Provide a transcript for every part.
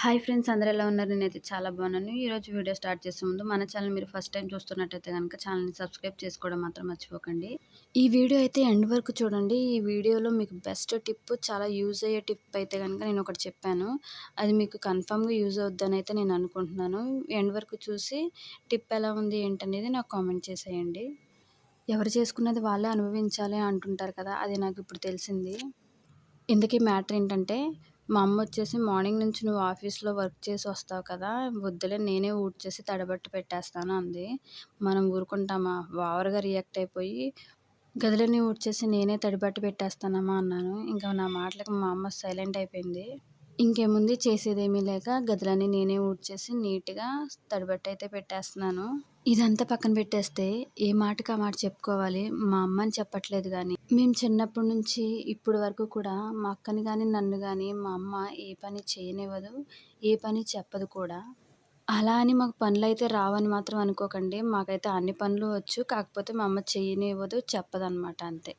Hi friends, అందరూ ఎలా ఉన్నారు? నేనైతే చాలా బాగున్నాను. ఈరోజు వీడియో స్టార్ట్ చేసే ముందు మన ఛానల్ మీరు ఫస్ట్ టైం చూస్తున్నట్టయితే గనుక ఛానల్‌ని సబ్స్క్రైబ్ చేసుకోవడం మాత్రం మర్చిపోకండి. ఈ వీడియో అయితే ఎండ్ వరకు చూడండి. ఈ వీడియోలో మీకు బెస్ట్ టిప్, చాలా యూజ్ అయ్యే టిప్ అయితే గనుక నేను ఒకటి చెప్పాను. అది మీకు కన్ఫర్మ్‌గా యూజ్ అవుద్దని అయితే నేను అనుకుంటున్నాను. ఎండ్ వరకు చూసి టిప్ ఎలా ఉంది ఏంటనేది నాకు కామెంట్ చేసేయండి. ఎవరు చేసుకున్నది వాళ్ళే అనుభవించాలి అంటుంటారు కదా! అది నాకు ఇప్పుడు తెలిసింది. ఇంతకీ మ్యాటర్ ఏంటంటే, మా అమ్మొచ్చేసి మార్నింగ్ నుంచి "నువ్వు ఆఫీస్‌లో వర్క్ చేసి వస్తావు కదా! వద్దులే నేనే ఊడ్చేసి తడబట్టి పెట్టేస్తాను" అంది. మనం ఊరుకుంటామా? ఓవర్‌గా రియాక్ట్ అయిపోయి, "గదులన్నీ ఊడ్చేసి నేనే తడిబట్టి పెట్టేస్తానమ్మా" అన్నాను. ఇంకా నా మాటలకి మా అమ్మ సైలెంట్ అయిపోయింది. ఇంకేముంది, చేసేదేమీ లేక గదులన్నీ నేనే ఊడ్చేసి నీట్‌గా తడిబట్టయితే పెట్టేస్తున్నాను. ఇదంతా పక్కన పెట్టేస్తే, ఏ మాటకి ఆ మాట చెప్పుకోవాలి. మా అమ్మని చెప్పట్లేదు గానీ, మేము చిన్నప్పటి నుంచి ఇప్పటి వరకు కూడా మా అక్కని గానీ, నన్ను గానీ మా అమ్మ ఏ పని చేయనివ్వదు. ఏ పని చెప్పదు కూడా. అలా అని మాకు పనులైతే రావని మాత్రం అనుకోకండి. మాకైతే అన్ని పనులు వచ్చు. కాకపోతే మా అమ్మ చేయనివ్వదు, చెప్పదనమాట అంతే.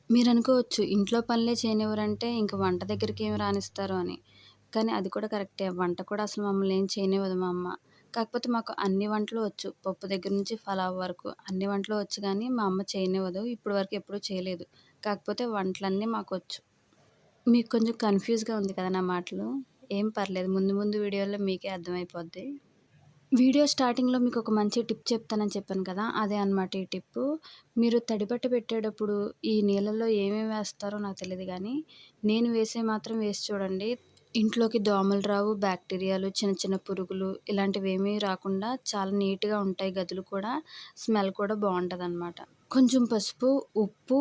మీరనుకోవచ్చు, ఇంట్లో పనులే చేయనివ్వరంటే ఇంక వంట దగ్గరికేమి రానిస్తారు అని. కానీ అది కూడా కరెక్టే. వంట కూడా అసలు మమ్మల్ని ఏం చేయనివ్వదు మా అమ్మ. కాకపోతే మాకు అన్ని వంటలు వచ్చు. పప్పు దగ్గర నుంచి పలావ్ వరకు అన్ని వంటలు వచ్చు గానీ, మా అమ్మ చేయనివ్వదు. ఇప్పటి వరకు ఎప్పుడూ చేయలేదు. కాకపోతే వంటలన్నీ మాకొచ్చు. మీకు కొంచెం కన్‌ఫ్యూజ్‌గా ఉంది కదా నా మాటలు? ఏం పర్లేదు. ముందు ముందు వీడియోల్లో మీకే అర్థమైపోద్ది. వీడియో స్టార్టింగ్‌లో మీకొక మంచి టిప్ చెప్తానని చెప్పాను కదా! అదే అనమాట ఈ టిప్పు. మీరు తడిబట్ట పెట్టేటప్పుడు ఈ నీళ్ళల్లో ఏమేమి వేస్తారో నాకు తెలీదు గానీ, నేను మాత్రం వేసి చూడండి. ఇంట్లోకి దోమలు రావు, బ్యాక్టీరియాలు, చిన్న చిన్న పురుగులు ఇలాంటివేమీ రాకుండా చాలా నీట్‌గా ఉంటాయి గదులు కూడా. స్మెల్ కూడా బావుంటదనమాట. కొంచెం పసుపు, ఉప్పు,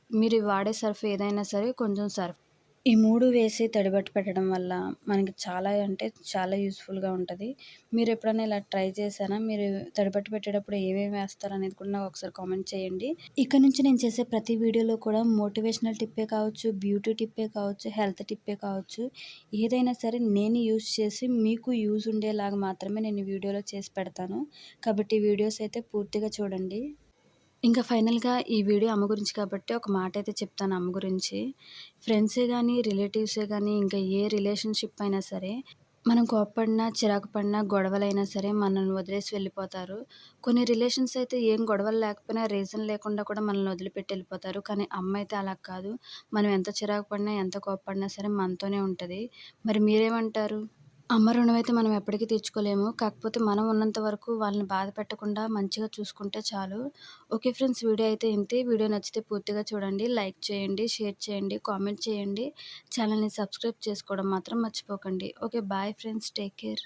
మీరు వాడే సర్ఫ్ ఏదైనా సరే కొంచెం సర్ఫ్, ఈ 3 వేసి తడిబట్టి పెట్టడం వల్ల మనకి చాలా అంటే చాలా యూజ్‌ఫుల్‌గా ఉంటది. మీరెప్పుడైనా ఇలా ట్రై చేశారా? మీరు తడిబట్టి పెట్టేటప్పుడు ఏమేమి వేస్తారనేది కూడా నాకు ఒకసారి కామెంట్ చేయండి. ఇక నుంచి నేను చేసే ప్రతి వీడియోలో కూడా మోటివేషనల్ టిప్పే కావచ్చు, బ్యూటీ టిప్పే కావచ్చు, హెల్త్ టిప్పే కావచ్చు, ఏదైనా సరే నేను యూజ్ చేసి మీకు యూజ్ ఉండేలాగా మాత్రమే నేను ఈ వీడియోలో చేసి పెడతాను. కాబట్టి ఈ వీడియోస్ అయితే పూర్తిగా చూడండి. ఇంకా ఫైనల్‌గా ఈ వీడియో అమ్మ గురించి కాబట్టి ఒక మాటైతే చెప్తాను అమ్మ గురించి. ఫ్రెండ్సే గానీ, రిలేటివ్సే గానీ, ఇంకా ఏ రిలేషన్‌షిప్ అయినా సరే, మనం కోప్పడినా, చిరాకు పడినా, గొడవలైనా సరే మనల్ని వదిలేసి వెళ్ళిపోతారు. కొన్ని రిలేషన్స్ అయితే ఏం గొడవలు లేకపోయినా, రీజన్ లేకుండా కూడా మనల్ని వదిలిపెట్టి వెళ్ళిపోతారు. కానీ అమ్మయితే అలా కాదు. మనం ఎంత చిరాకు పడినా, ఎంత కోప్పడినా సరే మనతోనే ఉంటది. మరి మీరేమంటారు? అమ్మ రుణమైతే మనం ఎప్పటికీ తీర్చుకోలేము. కాకపోతే మనం ఉన్నంత వరకు వాళ్ళని బాధ పెట్టకుండా మంచిగా చూసుకుంటే చాలు. ఓకే ఫ్రెండ్స్, వీడియో అయితే ఇంతే. వీడియో నచ్చితే పూర్తిగా చూడండి. లైక్ చేయండి, షేర్ చేయండి, కామెంట్ చేయండి. ఛానల్‌ని సబ్స్క్రైబ్ చేసుకోవడం మాత్రం మర్చిపోకండి. Okay, bye friends. Take care.